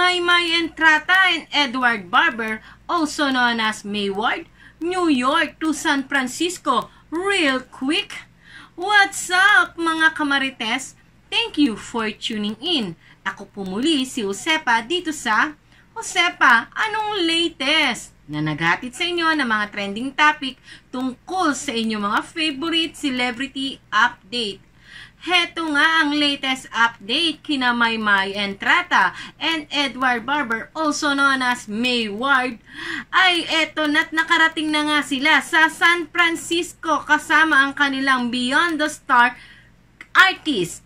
Maymay Entrata and Edward Barber, also known as Mayward, New York to San Francisco, real quick. What's up mga kamarites? Thank you for tuning in. Ako po muli si Josepa dito sa Josepa, anong latest? Na naghatid sa inyo ng mga trending topic tungkol sa inyong mga favorite celebrity update. Heto nga ang latest update kina Maymay Entrata and Edward Barber, also known as Mayward, ay eto na't nakarating na nga sila sa San Francisco kasama ang kanilang Beyond the Star artist.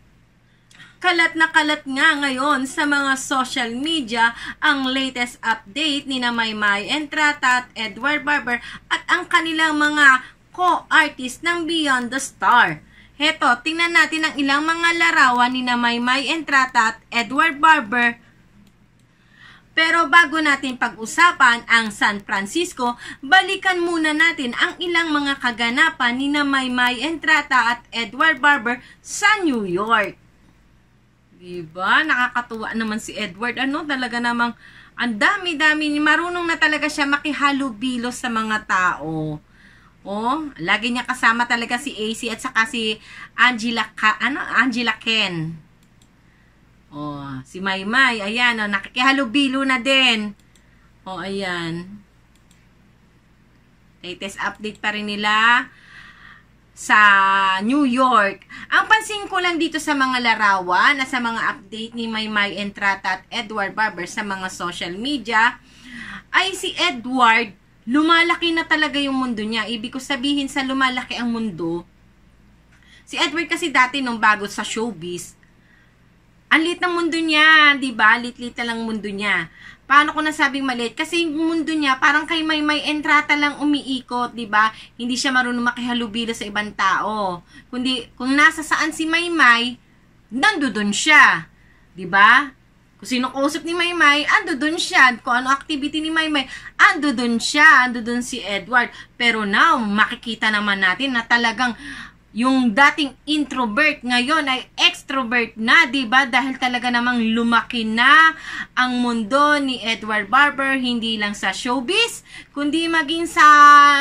Kalat na kalat nga ngayon sa mga social media ang latest update ni na Maymay Entrata at Edward Barber at ang kanilang mga co-artist ng Beyond the Star. Heto, tingnan natin ang ilang mga larawan ni na Maymay Entrata at Edward Barber. Pero bago natin pag-usapan ang San Francisco, balikan muna natin ang ilang mga kaganapan ni na Maymay Entrata at Edward Barber sa New York. Diba? Nakakatuwa naman si Edward. Talaga namang ang dami-dami. Marunong na talaga siya makihalubilo sa mga tao. Oh, lagi niya kasama talaga si AC at saka si Angela Ken. Oh, si Maymay, ayan, nakikihalubilo na din. Oh, ayan. Latest update pa rin nila sa New York. Ang pansin ko lang dito sa mga larawan, sa mga update ni Maymay Entrata at Edward Barber sa mga social media, ay si Edward, lumalaki na talaga yung mundo niya. Ibig ko sabihin sa lumalaki ang mundo. Si Edward kasi dati nung bago sa showbiz, ang lit ng mundo niya, diba? Lit-lit na lang mundo niya. Paano ko nasabing maliit? Kasi yung mundo niya, parang kay Maymay Entrata lang umiikot, diba? Hindi siya marunong makihalubilo sa ibang tao. Kundi, kung nasa saan si Maymay, nandoon siya. Diba? Kung sino kausap ni Maymay, ando dun siya. Kung ano activity ni Maymay, ando dun siya. Ando dun si Edward. Pero now, makikita naman natin na talagang yung dating introvert ngayon ay extrovert na, diba? Dahil talaga namang lumaki na ang mundo ni Edward Barber, hindi lang sa showbiz, kundi maging sa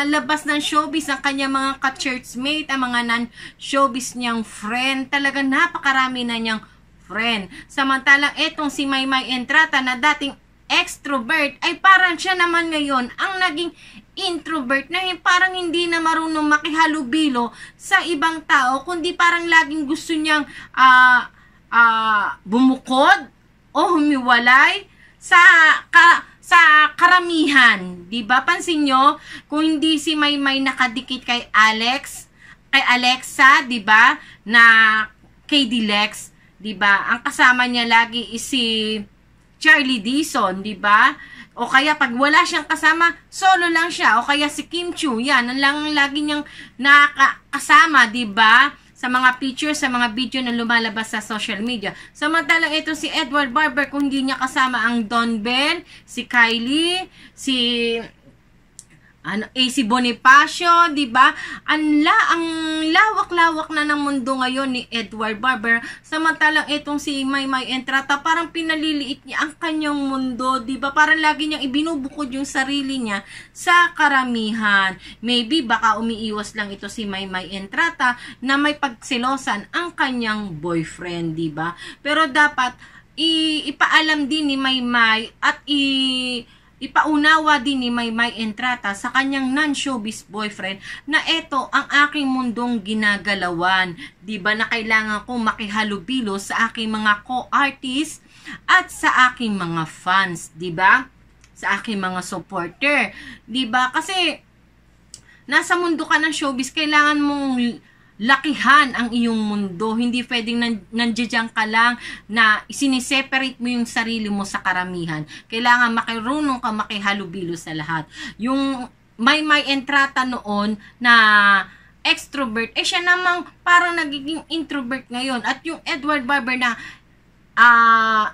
labas ng showbiz, ang kanyang mga ka-churchmate, ang mga non-showbiz niyang friend. Talaga napakarami na niyang friend. Samantalang etong si Maymay Entrata na dating extrovert ay parang siya naman ngayon ang naging introvert na parang hindi na marunong makihalubilo sa ibang tao, kundi parang laging gusto niyang bumukod o humiwalay sa karamihan. Diba? Pansin nyo, kung hindi si Maymay nakadikit kay Alexa, diba? Na KD Lex, diba? Ang kasama niya lagi is si Charlie Dizon, diba? O kaya pag wala siyang kasama, solo lang siya. O kaya si Kim Chiu, yan, ang lang lagi niyang nakakasama, diba? Sa mga pictures, sa mga video na lumalabas sa social media. Samantalang ito si Edward Barber, kung hindi niya kasama ang Don Ben, si Kylie, si AC Bonifacio, diba? Ang lawak-lawak na ng mundo ngayon ni Edward Barber. Samantalang itong si Maymay Entrata, parang pinaliliit niya ang kanyang mundo, diba? Parang lagi niyang ibinubukod yung sarili niya sa karamihan. Maybe baka umiiwas lang ito si Maymay Entrata na may pagselosan ang kanyang boyfriend, diba? Pero dapat ipaalam din ni Maymay at ipaunawa din ni Maymay Entrata sa kanyang non-showbiz boyfriend na eto ang aking mundong ginagalawan. Diba na kailangan kong makihalubilo sa aking mga co-artist at sa aking mga fans. Diba? Sa aking mga supporter. Diba? Kasi nasa mundo ka ng showbiz, kailangan mong lakihan ang iyong mundo. Hindi pwedeng nandiyan ka lang na isiniseparate mo yung sarili mo sa karamihan. Kailangan makirunong ka makihalubilo sa lahat. Yung Maymay Entrata noon na extrovert, siya namang parang nagiging introvert ngayon. At yung Edward Barber na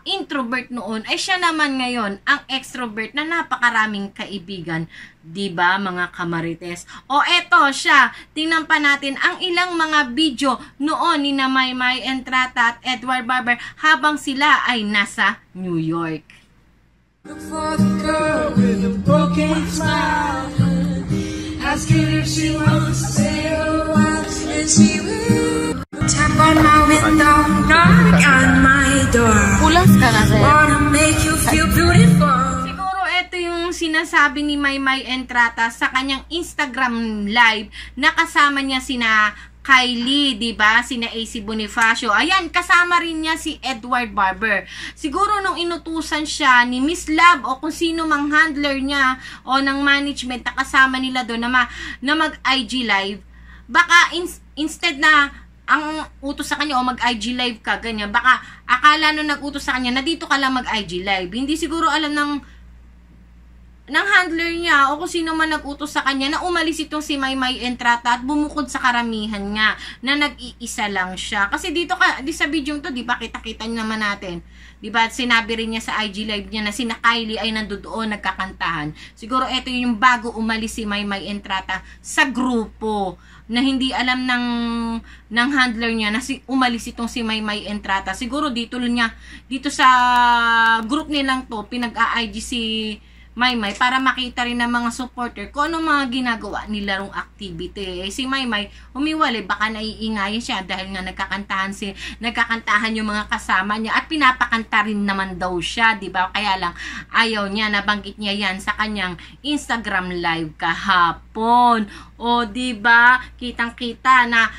introvert noon, siya naman ngayon ang extrovert na napakaraming kaibigan. Diba mga kamarites? O eto siya, tingnan pa natin ang ilang mga video noon ni na Maymay Entrata at Edward Barber habang sila ay nasa New York. Look for the girl with a broken smile. Ask her if she wants to stay a while, and she will. Tap on my window, knock on my door. Pulas ka na, sir. Wanna make you feel beautiful. Siguro ito yung sinasabi ni Maymay Entrata sa kanyang Instagram live na kasama niya sina Kylie, 'di ba? Sina AC Bonifacio. Ayan, kasama rin niya si Edward Barber. Siguro nung inutusan siya ni Miss Love o kung sino mang handler niya o ng management na kasama nila doon na mag-IG live, baka instead na ang utos sa kanya o mag-IG live ka, ganyan, baka akala nung nag-utos sa kanya na dito ka lang mag-IG live. Hindi siguro alam ng handler niya o kung sino man nag-utos sa kanya na umalis itong si Maymay Entrata at bumukod sa karamihan nga na nag-iisa lang siya. Kasi dito di sa video to, di ba, kita-kita naman natin. Di ba, sinabi rin niya sa IG live niya na sina Kylie ay nandoon nagkakantahan. Siguro ito yung bago umalis si Maymay Entrata sa grupo na hindi alam ng handler niya na umalis itong si Maymay Entrata. Siguro dito sa group nilang to, pinag-a-IG si Maymay para makita rin ng mga supporter kung ano mga ginagawa nila rong activity. Si Maymay, umiwalay, baka naiingayan siya dahil nga nagkakantahan yung mga kasama niya at pinapakanta rin naman daw siya, di ba? Kaya lang, ayaw niya, nabanggit niya yan sa kanyang Instagram live kahapon. O, di ba? Kitang-kita na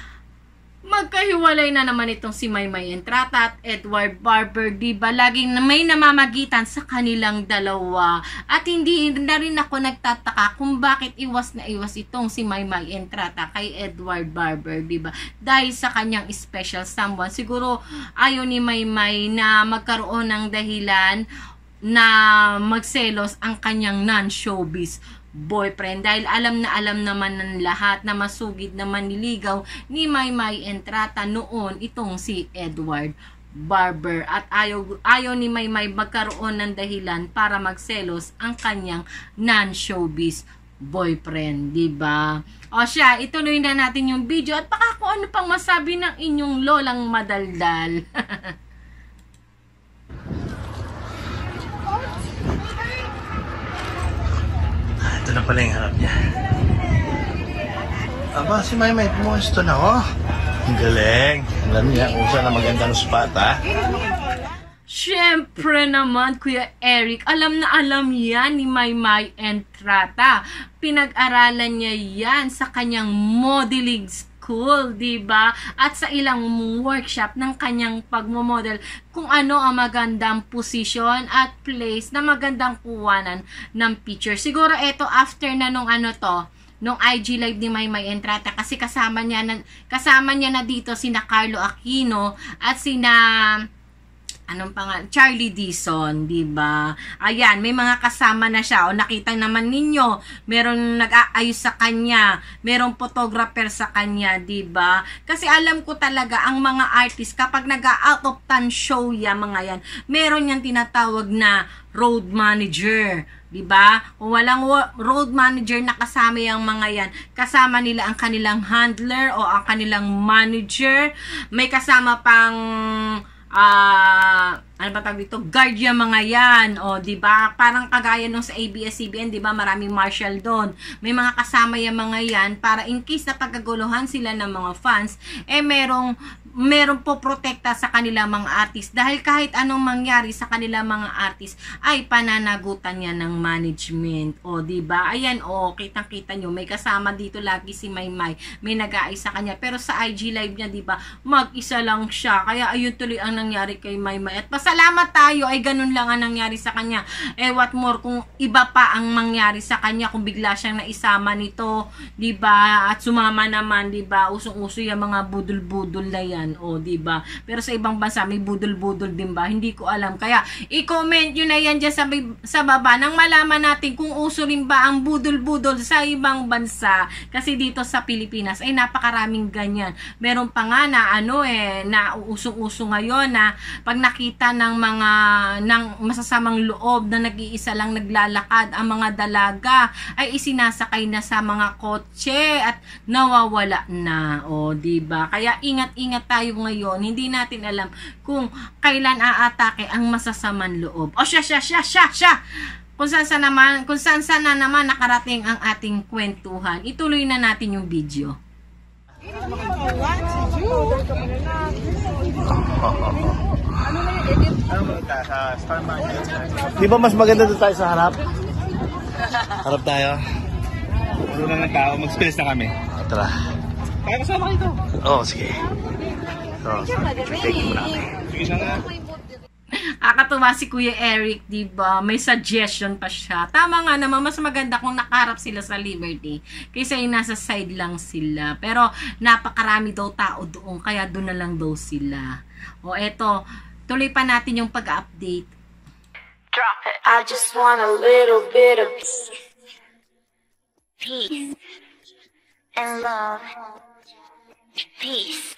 magkahiwalay na naman itong si Maymay Entrata at Edward Barber, diba? Laging may namamagitan sa kanilang dalawa. At hindi na rin ako nagtataka kung bakit iwas na iwas itong si Maymay Entrata kay Edward Barber, diba? Dahil sa kanyang special someone. Siguro ayaw ni Maymay na magkaroon ng dahilan na magselos ang kanyang non-showbiz boyfriend dahil alam naman ng lahat na masugid na manliligaw ni Maymay Entrata noon itong si Edward Barber at ayaw ni Maymay magkaroon ng dahilan para magselos ang kanyang non-showbiz boyfriend, di ba? O siya, ituloy na natin yung video at baka kung ano pang masabi ng inyong lolang madaldal. Ito na pala yung harap niya. Aba, si Maymay, pumuesto na, oh. Ang galing. Alam niya kung saan na magandang spot, ha? Siyempre naman, Kuya Eric, alam na alam yan ni Maymay Entrata. Pinag-aralan niya yan sa kanyang modeling school, diba? At sa ilang workshop ng kanyang pagmomodel kung ano ang magandang posisyon at place na magandang kuwanan ng picture. Siguro ito after na nung nung IG live ni Maymay Entrata kasi kasama niya na dito sina Carlo Aquino at sina Charlie Dizon, diba? Ayan, may mga kasama na siya. O nakita naman ninyo, merong nag-aayos sa kanya, merong photographer sa kanya, diba? Kasi alam ko talaga, ang mga artist, kapag nag-out of town show mga yan, meron yan tinatawag na road manager. Diba? Kung walang road manager na kasama yung mga yan, kasama nila ang kanilang handler o ang kanilang manager. May kasama pang guard yung mga yan, o diba, parang kagaya nung sa ABS-CBN, diba, maraming marshal doon, may mga kasama yung mga yan, para in case na pagkaguluhan sila ng mga fans, merong po protekta sa kanilang mga artist, dahil kahit anong mangyari sa kanilang mga artist, ay pananagutan niya ng management, o diba, ayan, o, kitang-kita nyo, may kasama dito lagi si Maymay, may nag-aayos sa kanya, pero sa IG live niya, diba, mag-isa lang siya, kaya ayun tuloy ang nangyari kay Maymay, at pasalamat tayo, ay ganun lang ang nangyari sa kanya, what more, kung iba pa ang mangyari sa kanya, kung bigla siyang naisama nito, diba, at sumama naman, diba, usong-uso yung mga budol-budol na yan, o diba, pero sa ibang bansa may budol-budol din ba, hindi ko alam, kaya i-comment nyo na yan dyan sa baba, nang malaman natin kung uso rin ba ang budol-budol sa ibang bansa, kasi dito sa Pilipinas, ay napakaraming ganyan, meron pa nga na na usong-uso ngayon, na pag nakita ng mga masasamang loob na nag-iisa lang naglalakad ang mga dalaga ay isinasakay na sa mga kotse at nawawala na, o diba, kaya ingat-ingat tayo ngayon, hindi natin alam kung kailan aatake ang masasamang loob. O siya. Kung saan na naman nakarating ang ating kwentuhan. Ituloy na natin yung video. Di ba mas maganda doon tayo sa harap? Harap tayo. Puro lang ng tao, mag-space na kami. Tara. Kaya kasama kayo ito. Oo, sige. Take mo na kami. Sige siya nga. Akatuwa si Kuya Eric, diba? May suggestion pa siya. Tama nga naman, mas maganda kung nakaharap sila sa Liberty kaysa yung nasa side lang sila. Pero napakarami daw tao doon, kaya doon na lang daw sila. O eto, tuloy pa natin yung pag-update. Drop it. I just want a little bit of peace and love. Peace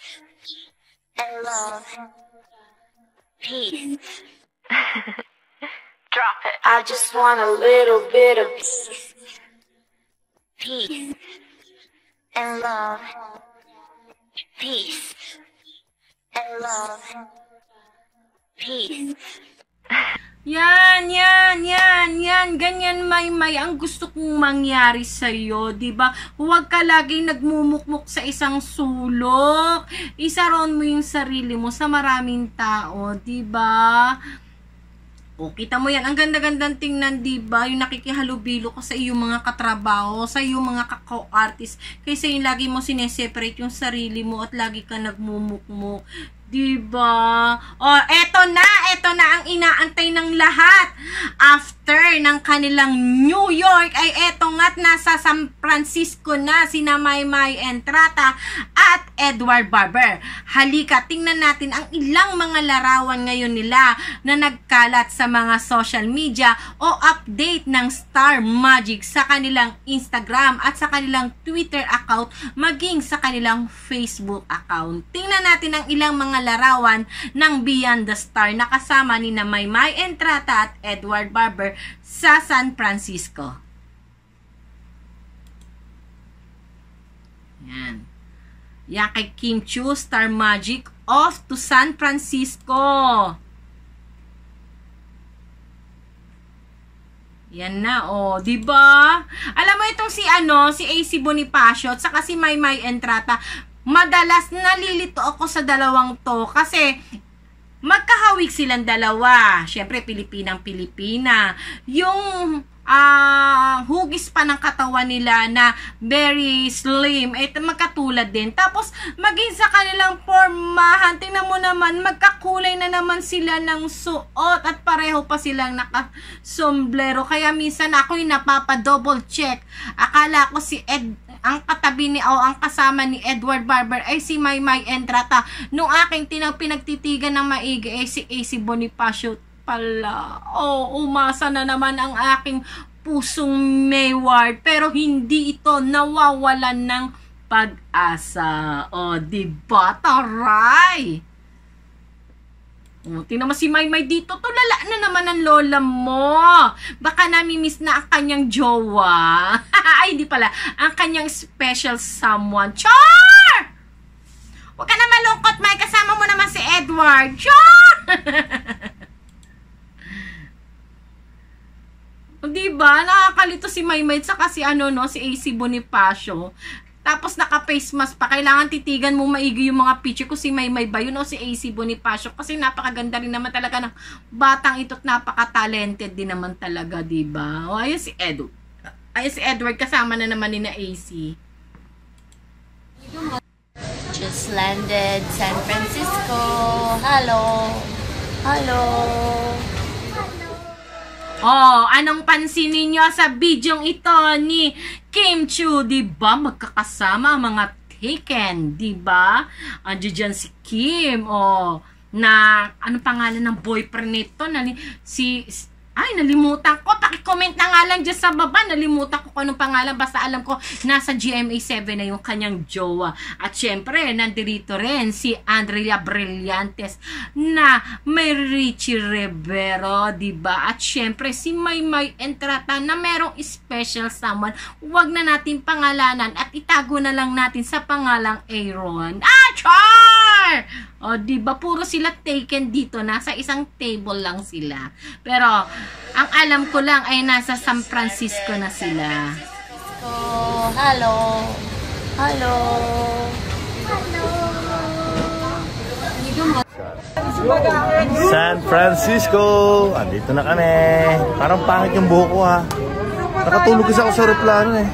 and love. Peace. Drop it. I just want a little bit of peace and love. Peace and love. Peace. Yan. Ganyan, Maymay, ang gusto kong mangyari sa'yo, diba? Huwag ka laging nagmumukmuk sa isang sulok. Isaroon mo yung sarili mo sa maraming tao, diba? O, kita mo yan. Ang ganda-gandang tingnan, diba? Yung nakikihalubilo ka sa iyong mga katrabaho, sa iyong mga kakao-artist. Kaysa yung lagi mo sineseparate yung sarili mo at lagi ka nagmumukmuk. Diba? O, eto na ang inaantay ng lahat. After ng kanilang New York, ay eto nga't nasa San Francisco na sina Maymay Entrata at Edward Barber. Halika, tingnan natin ang ilang mga larawan ngayon nila na nagkalat sa mga social media o update ng Star Magic sa kanilang Instagram at sa kanilang Twitter account, maging sa kanilang Facebook account. Tingnan natin ang ilang mga larawan ng Beyond the Star na kasama ni Maymay Entrata at Edward Barber sa San Francisco. Yan. Yan kay Kim Chiu, Star Magic, off to San Francisco. Yan na, oh, 'di ba? Alam mo itong si AC Bonifacio at saka si Maymay Entrata, madalas nalilito ako sa dalawang to kasi magkahawig silang dalawa. Syempre, Pilipinang-Pilipina. Yung hugis pa ng katawan nila na very slim, magkatulad din. Tapos, maging sa kanilang pormahan, tingnan mo naman, magkakulay na naman sila ng suot at pareho pa silang nakasombrero. Kaya minsan ako yung napapa-double check. Akala ko si ang katabi ang kasama ni Edward Barber ay si Maymay Entrata. Nung aking pinagtitigan ng maigi ay si AC Bonifacio pala. Umasa na naman ang aking pusong Mayward. Pero hindi ito nawawalan ng pag-asa. Diba? Taray! Tingnan mo si Maymay dito. Tulala na naman ang lola mo. Baka nami-miss na ang kanyang jowa. Ay, di pala. Ang kanyang special someone. Char! Huwag ka na malungkot, May. Kasama mo naman si Edward. Char! Diba? Nakakalito si Maymay. Saka si si AC Bonifacio. Tapos naka-face mask pa. Kailangan titigan mo maigi yung mga picture ko si Maymay ba yun o si AC Bonifacio. Kasi napakaganda rin naman talaga ng batang ito at napaka-talented din naman talaga, diba? Ayun si Edward. Ayun si Edward kasama na naman ni na AC. Just landed San Francisco. Hello. Anong pansinin nyo sa bidyong ito ni Kim Chiu, diba? Magkakasama ang mga Taken, diba? Andiyo dyan si Kim, na, anong pangalan ng boyfriend nito? Nalimutan ko. Paki-comment na nga lang dyan sa baba. Nalimutan ko kung anong pangalan. Basta alam ko, nasa GMA7 na yung kanyang jowa. At syempre, nandito rin si Andrea Brillantes na may Richie Rivero, diba? At syempre, si Maymay Entrata na merong special someone. Huwag na natin pangalanan at itago na lang natin sa pangalang Aaron. Char! star. O, diba, puro sila taken dito. Nasa isang table lang sila. Pero, ang alam ko lang ay nasa San Francisco na sila. Oh, hello. Hello. San Francisco! Andito na kami. Parang pangit yung buhok ko ha. Nakatulog kasi ako sa aeroplano eh.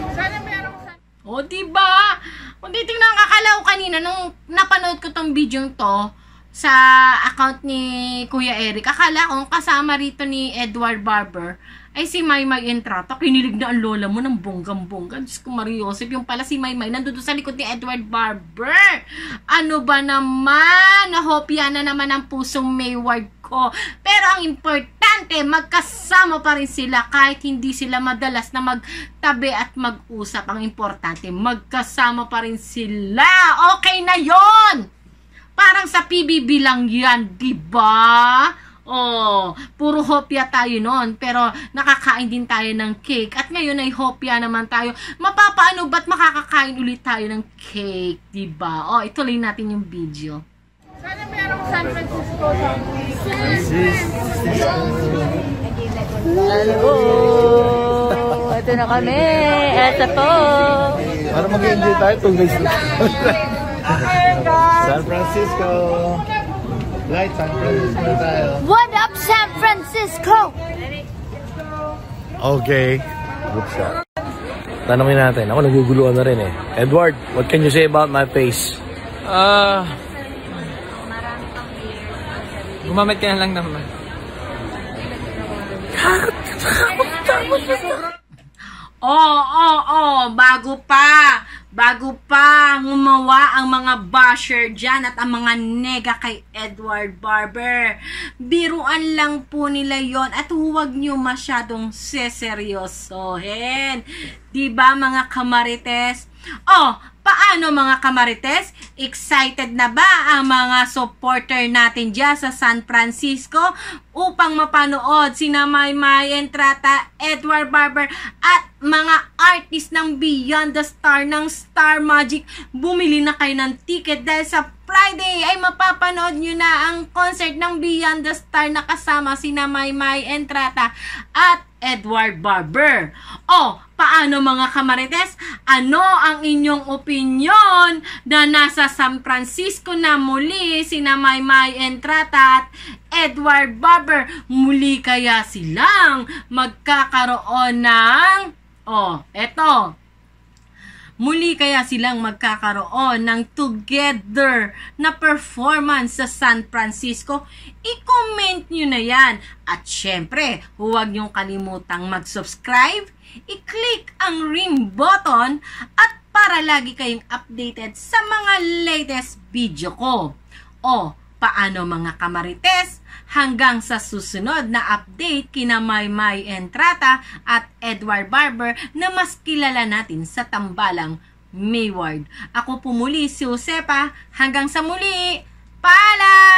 O, diba? Kung titignan kakalaw kanina nung napanood ko tong video to sa account ni Kuya Eric, akala ko kasama rito ni Edward Barber ay si Maymay Entrata. Kinilig na ang lola mo ng bonggang-bongga. Diyos ko, Mariosep, yung pala si Maymay nandun sa likod ni Edward Barber. Ano ba naman? Nahopya na naman ang pusong Mayward ko. Pero ang importante, magkasama pa rin sila kahit hindi sila madalas na magtabi at mag-usap. Ang importante, magkasama pa rin sila. Okay na yon. Parang sa PBB lang yan, diba? Oh, puro hopya tayo noon, pero nakakain din tayo ng cake. At ngayon ay hopya naman tayo. Mapapaano ba't makakakain ulit tayo ng cake, diba? Oh, ituloy natin yung video. Sana merong San Francisco. Hello. Ito na kami. Ito po. Para mag-enjoy tayo itong guys. San Francisco. Light, San Francisco na tayo. What up, San Francisco? Okay. Good shot. Tanongin natin. Ako naguguluhan na rin eh. Edward, what can you say about my face? Gumamit ka na lang naman. Bago pa gumawa ang mga basher dyan at ang mga nega kay Edward Barber. Biruan lang po nila yon at huwag nyo masyadong seseryosohin. Diba mga kamarites? Oh, paano mga kamarites? Excited na ba ang mga supporter natin dyan sa San Francisco upang mapanood sina Maymay Entrata, Edward Barber at mga artist ng Beyond the Star ng Star Magic? Bumili na kayo ng ticket dahil sa Friday ay mapapanood nyo na ang concert ng Beyond the Star na kasama sina Maymay Entrata at Edward Barber. Oh, paano mga kamarites? Ano ang inyong opinion na nasa San Francisco na muli sina Maymay Entrata at Edward Barber? Muli kaya silang magkakaroon ng muli kaya silang magkakaroon ng together na performance sa San Francisco? I-comment nyo na yan. At syempre, huwag nyong kalimutang mag-subscribe, i-click ang ring button at para lagi kayong updated sa mga latest video ko. O, paano mga kamarites? Hanggang sa susunod na update kina Maymay Entrata at Edward Barber na mas kilala natin sa tambalang Mayward. Ako po muli si Josepa. Hanggang sa muli. Paalam!